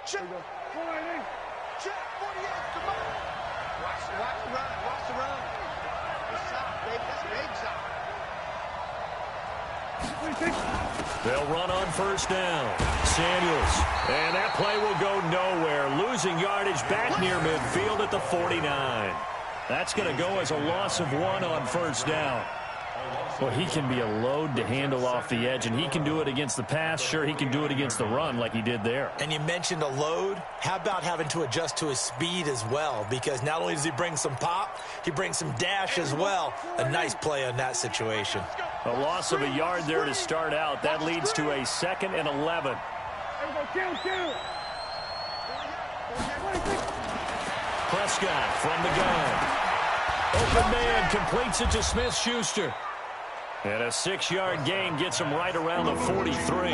Check. Check 48. Come on. Watch the run. Watch the run. That's soft, baby. That's big soft. They'll run on first down. Samuels. And that play will go nowhere. Losing yardage back near midfield at the 49. That's going to go as a loss of 1 on first down. Well, he can be a load to handle off the edge, and he can do it against the pass. Sure, he can do it against the run like he did there. And you mentioned a load. How about having to adjust to his speed as well? Because not only does he bring some pop, he brings some dash as well. A nice play on that situation. A loss of a yard there to start out. That leads to a 2nd and 11. Prescott from the gun. Open man completes it to Smith-Schuster. And a 6-yard gain gets him right around the 43.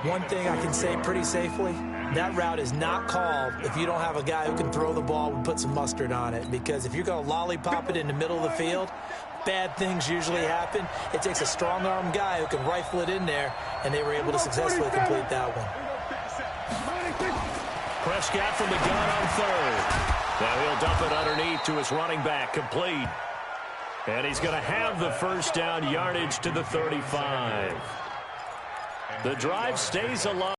One thing I can say pretty safely, that route is not called if you don't have a guy who can throw the ball and put some mustard on it. Because if you're going to lollipop it in the middle of the field, bad things usually happen. It takes a strong-arm guy who can rifle it in there, and they were able to successfully complete that one. Prescott from the gun on 3rd. Now he'll dump it underneath to his running back, complete. And he's going to have the first down, yardage to the 35. The drive stays alive.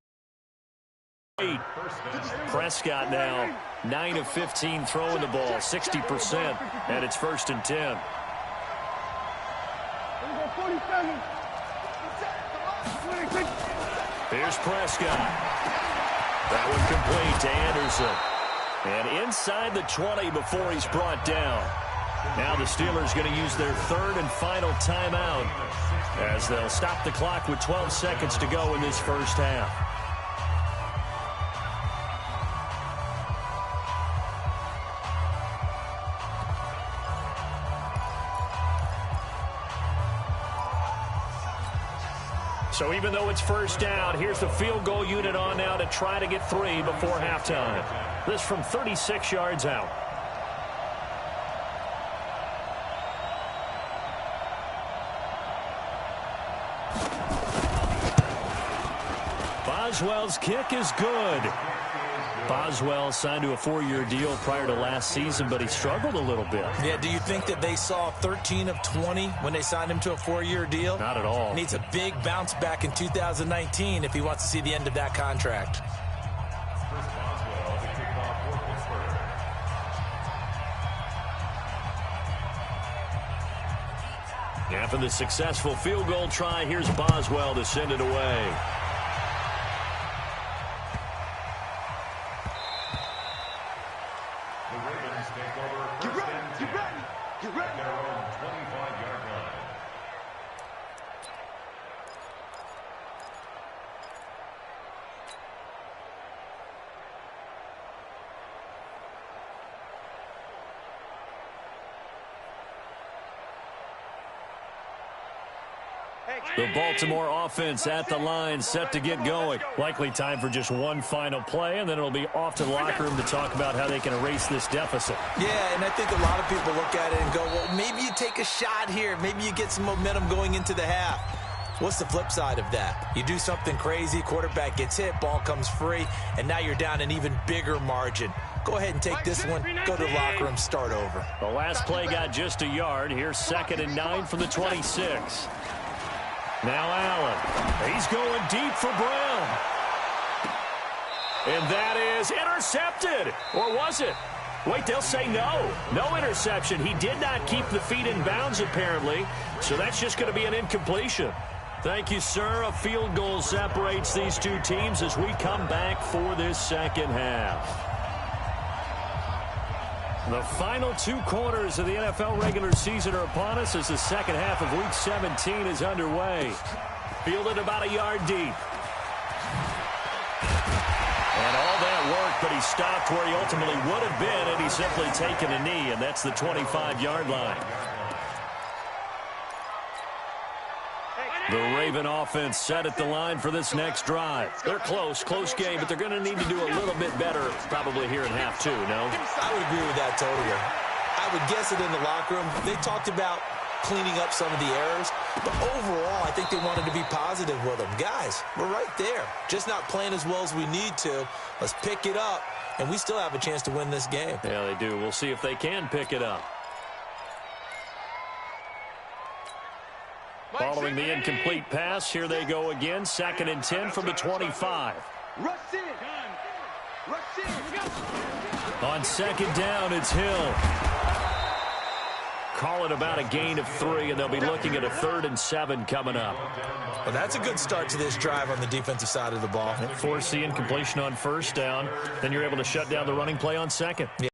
Prescott now 9 of 15 throwing the ball, 60%, and it's 1st and 10. Here's Prescott. That one complete to Anderson. And inside the 20 before he's brought down. Now the Steelers going to use their 3rd and final timeout as they'll stop the clock with 12 seconds to go in this first half. So even though it's first down, here's the field goal unit on now to try to get 3 before halftime. This from 36 yards out. Boswell's kick is good. Boswell signed to a 4-year deal prior to last season, but he struggled a little bit. Yeah, do you think that they saw 13 of 20 when they signed him to a 4-year deal? Not at all. Needs a big bounce back in 2019 if he wants to see the end of that contract. After the successful field goal try, here's Boswell to send it away. The Baltimore offense at the line, set to get going. Likely time for just one final play, and then it'll be off to the locker room to talk about how they can erase this deficit. Yeah, and I think a lot of people look at it and go, well, maybe you take a shot here. Maybe you get some momentum going into the half. What's the flip side of that? You do something crazy, quarterback gets hit, ball comes free, and now you're down an even bigger margin. Go ahead and take this one, go to the locker room, start over. The last play got just a yard. Here's 2nd and 9 from the 26. Now Allen. He's going deep for Brown. And that is intercepted. Or was it? Wait, they'll say no. No interception. He did not keep the feet in bounds, apparently. So that's just going to be an incompletion. Thank you, sir. A field goal separates these two teams as we come back for this second half. The final 2 quarters of the NFL regular season are upon us as the second half of Week 17 is underway. Fielded about a yard deep. And all that work, but he stopped where he ultimately would have been had he simply taken a knee, and that's the 25-yard line. The Raven offense set at the line for this next drive. They're close game, but they're going to need to do a little bit better probably here in half 2, no? I would agree with that totally. I would guess it in the locker room. They talked about cleaning up some of the errors. But overall, I think they wanted to be positive with them. Guys, we're right there. Just not playing as well as we need to. Let's pick it up, and we still have a chance to win this game. Yeah, they do. We'll see if they can pick it up. Following the incomplete pass, here they go again. 2nd and 10 from the 25. Rush in. Rush in. On 2nd down, it's Hill. Call it about a gain of 3, and they'll be looking at a 3rd and 7 coming up. Well, that's a good start to this drive on the defensive side of the ball. Force the incompletion on 1st down. Then you're able to shut down the running play on 2nd. Yeah.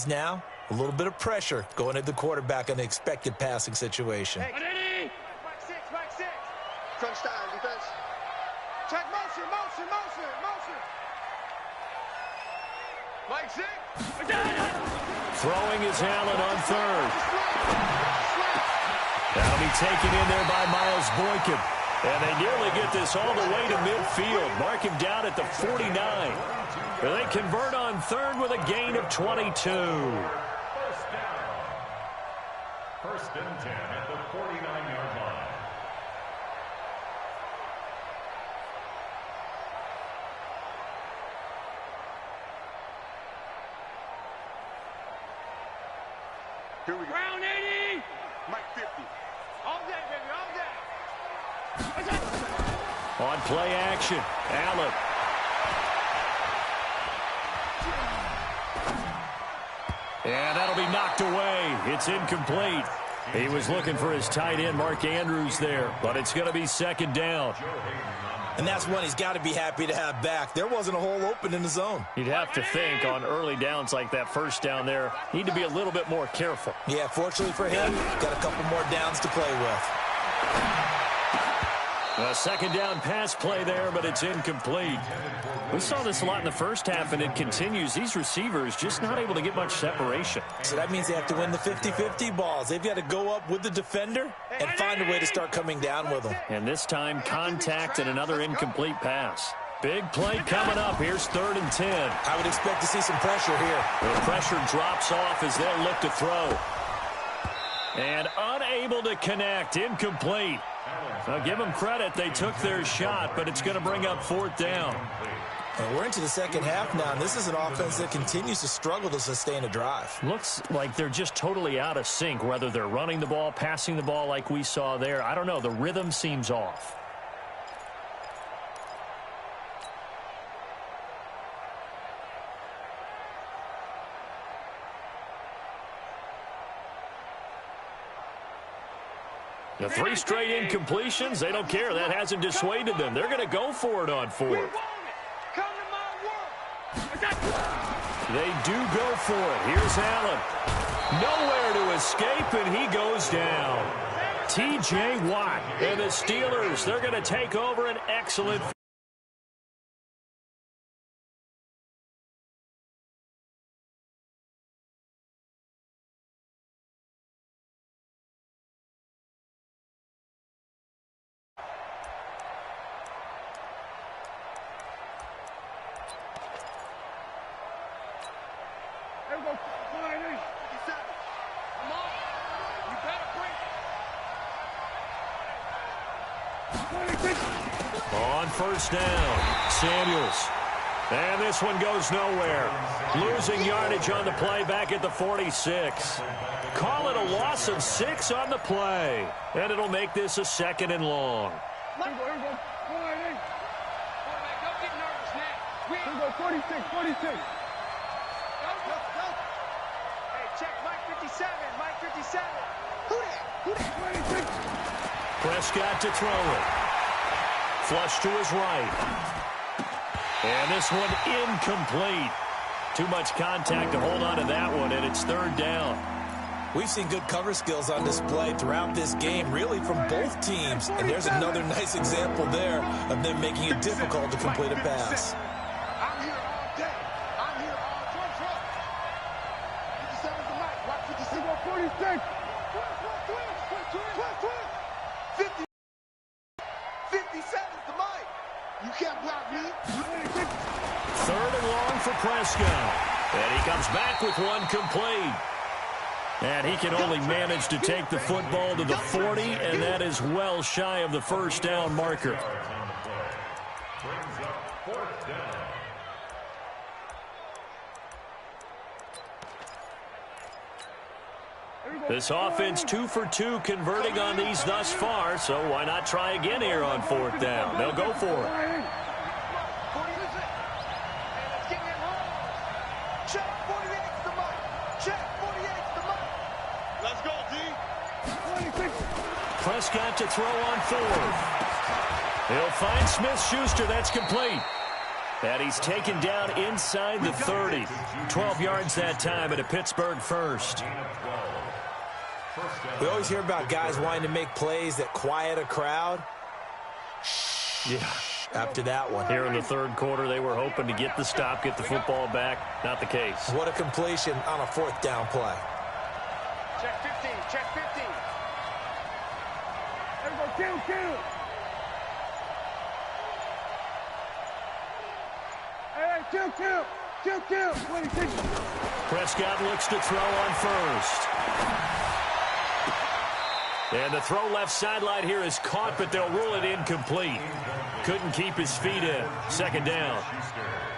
Now, a little bit of pressure going at the quarterback in the expected passing situation. Hey. Mike 6. Crunch time, defense. Check motion. Mike 6. Throwing is Allen on 3rd. That'll be taken in there by Miles Boykin. And they nearly get this all the way to midfield. Mark him down at the 49. And they convert on 3rd with a gain of 22. First and 10 at the 49-yard line. Here we go. Round 80. Mike 50. All day, baby, all day. On play action, Allen. And that'll be knocked away. It's incomplete. He was looking for his tight end, Mark Andrews, there, but it's going to be 2nd down. And that's one he's got to be happy to have back. There wasn't a hole open in the zone. You'd have to think on early downs like that 1st down there, need to be a little bit more careful. Yeah, fortunately for him, got a couple more downs to play with. A 2nd down pass play there, but it's incomplete. We saw this a lot in the 1st half, and it continues. These receivers just not able to get much separation. So that means they have to win the 50-50 balls. They've got to go up with the defender and find a way to start coming down with them. And this time, contact and another incomplete pass. Big play coming up. Here's 3rd and 10. I would expect to see some pressure here. The pressure drops off as they'll look to throw. And unable to connect. Incomplete. Now, give them credit. They took their shot, but it's going to bring up 4th down. And we're into the 2nd half now, and this is an offense that continues to struggle to sustain a drive. Looks like they're just totally out of sync, whether they're running the ball, passing the ball like we saw there. I don't know. The rhythm seems off. The 3 straight incompletions, they don't care. That hasn't dissuaded them. They're going to go for it on 4th. Come to my world. They do go for it. Here's Allen. Nowhere to escape, and he goes down. T.J. Watt and the Steelers, they're going to take over an excellent on 1st down. Samuels. And this one goes nowhere. Losing yardage on the play back at the 46. Call it a loss of 6 on the play. And it'll make this a 2nd and long. Here we go. Quarterback, don't get nervous now. Here we go, 46. Go. Hey, check Mike 57. Mike 57. Who that? 26. Prescott to throw it. Flush to his right. And this one incomplete. Too much contact to hold on to that one, and it's 3rd down. We've seen good cover skills on display throughout this game, really from both teams. And there's another nice example there of them making it difficult to complete a pass. I'm here all day. I'm here all front. 57's the Mike. Watch 56. 46. 50. 57's the Mike. You can't block me. 3rd and long for Prescott. And he comes back with one complete. And he can only manage to take the football to the 40, and that is well shy of the first down marker. This offense 2 for 2 converting on these thus far, so why not try again here on 4th down? They'll go for it. Let's go, D. Prescott to throw on 4th. He'll find Smith-Schuster. That's complete. And he's taken down inside the 30. 12 yards that time at a Pittsburgh first. We always hear about guys wanting to make plays that quiet a crowd. Yeah, after that one. Here in the 3rd quarter, they were hoping to get the stop, get the football back. Not the case. What a completion on a 4th down play. Check 15, check 15. There we go, kill. Hey, kill. 26. Prescott looks to throw on 1st. And the throw left sideline here is caught, but they'll rule it incomplete. Couldn't keep his feet in. 2nd down.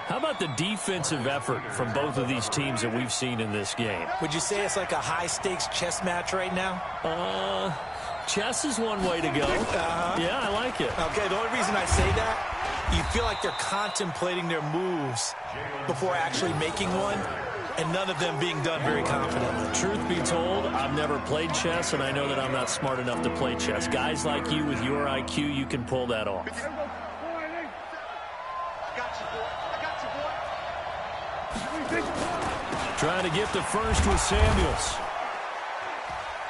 How about the defensive effort from both of these teams that we've seen in this game? Would you say it's like a high-stakes chess match right now? Chess is one way to go. Yeah, I like it. Okay, the only reason I say that, you feel like they're contemplating their moves before actually making one, and none of them being done very confidently. Truth be told, I've never played chess, and I know that I'm not smart enough to play chess. Guys like you with your IQ, you can pull that off. I got you, boy. Trying to get the first with Samuels.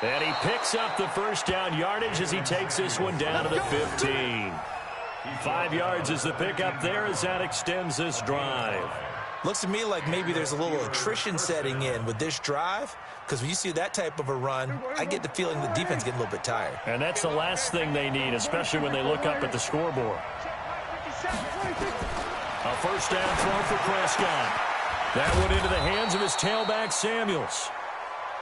And he picks up the first down yardage as he takes this one down to the 15. 5 yards is the pickup there as that extends this drive. Looks to me like maybe there's a little attrition setting in with this drive, because when you see that type of a run, I get the feeling the defense getting a little bit tired. And that's the last thing they need, especially when they look up at the scoreboard. A first down throw for Prescott. That went into the hands of his tailback, Samuels.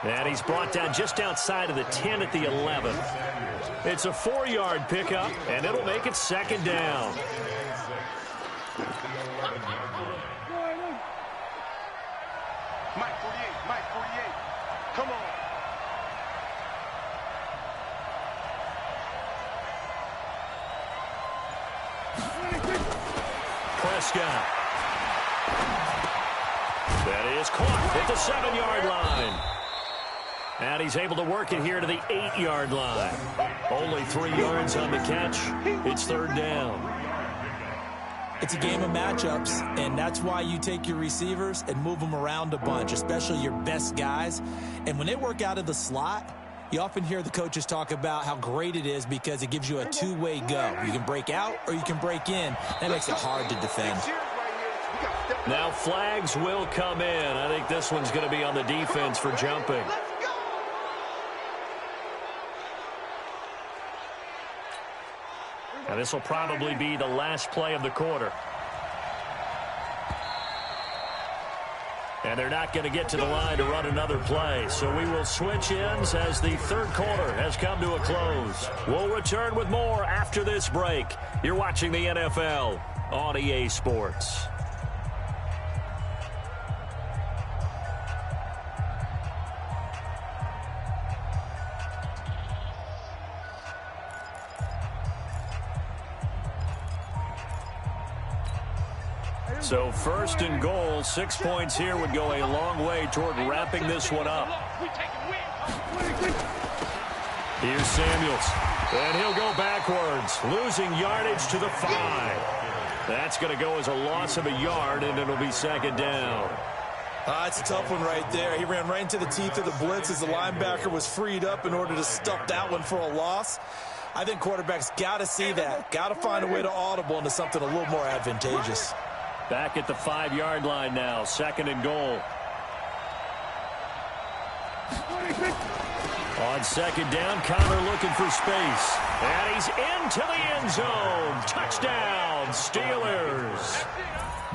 And he's brought down just outside of the 10 at the 11. It's a 4-yard pickup, and it'll make it 2nd down. Mike 48. Come on. Prescott. That is caught at the 7-yard line. And he's able to work it here to the 8-yard line. Only 3 yards on the catch. It's 3rd down. It's a game of matchups, and that's why you take your receivers and move them around a bunch, especially your best guys. And when they work out of the slot, you often hear the coaches talk about how great it is because it gives you a two-way go. You can break out or you can break in. That makes it hard to defend. Now flags will come in. I think this one's going to be on the defense for jumping. And this will probably be the last play of the quarter. And they're not going to get to the line to run another play. So we will switch ends as the 3rd quarter has come to a close. We'll return with more after this break. You're watching the NFL on EA Sports. So 1st and goal, 6 points here would go a long way toward wrapping this one up. Here's Samuels, and he'll go backwards, losing yardage to the 5. That's going to go as a loss of a yard, and it'll be 2nd down. It's a tough one right there. He ran right into the teeth of the blitz as the linebacker was freed up in order to stuff that one for a loss. I think quarterbacks got to see that, got to find a way to audible into something a little more advantageous. Back at the 5-yard line now, 2nd and goal. On 2nd down, Connor looking for space. And he's into the end zone. Touchdown, Steelers.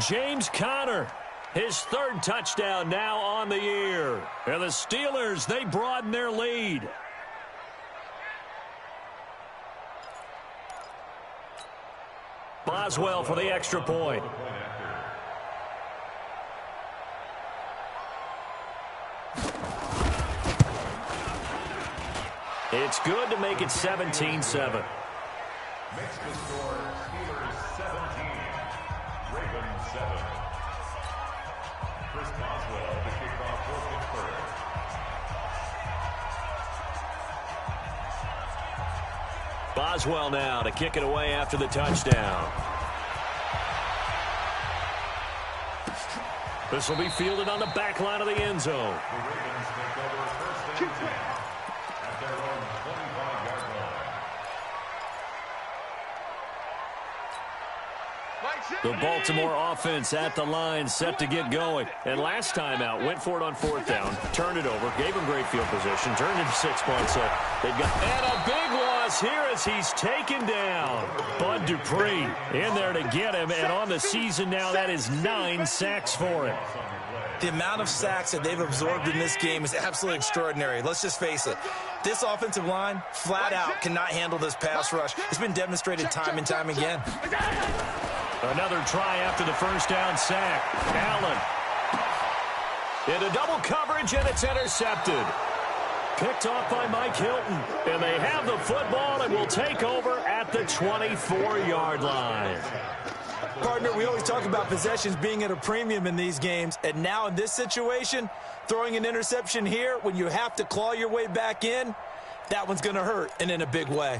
James Conner His third touchdown now on the year. And the Steelers, they broaden their lead. Boswell for the extra point. It's good to make it 17-7. Makes the score Steelers 17, Ravens 7. Chris Boswell to kick off for Pittsburgh. Boswell now to kick it away after the touchdown. This will be fielded on the back line of the end zone. The Ravens take over first and 10 at their own 25-yard line. The Baltimore offense at the line, set to get going. And last time out, went for it on fourth down, turned it over, gave him great field position, turned it to 6 points. So they've got and a big loss here as he's taken down. Bud Dupree in there to get him, and on the season now, that is 9 sacks for him. The amount of sacks that they've absorbed in this game is absolutely extraordinary. Let's just face it. This offensive line, flat out, cannot handle this pass rush. It's been demonstrated time and time again. Another try after the first down sack. Allen into double coverage, and it's intercepted. Picked off by Mike Hilton. And they have the football and will take over at the 24-yard line. Partner, we always talk about possessions being at a premium in these games. And now in this situation, throwing an interception here when you have to claw your way back in, that one's going to hurt, and in a big way.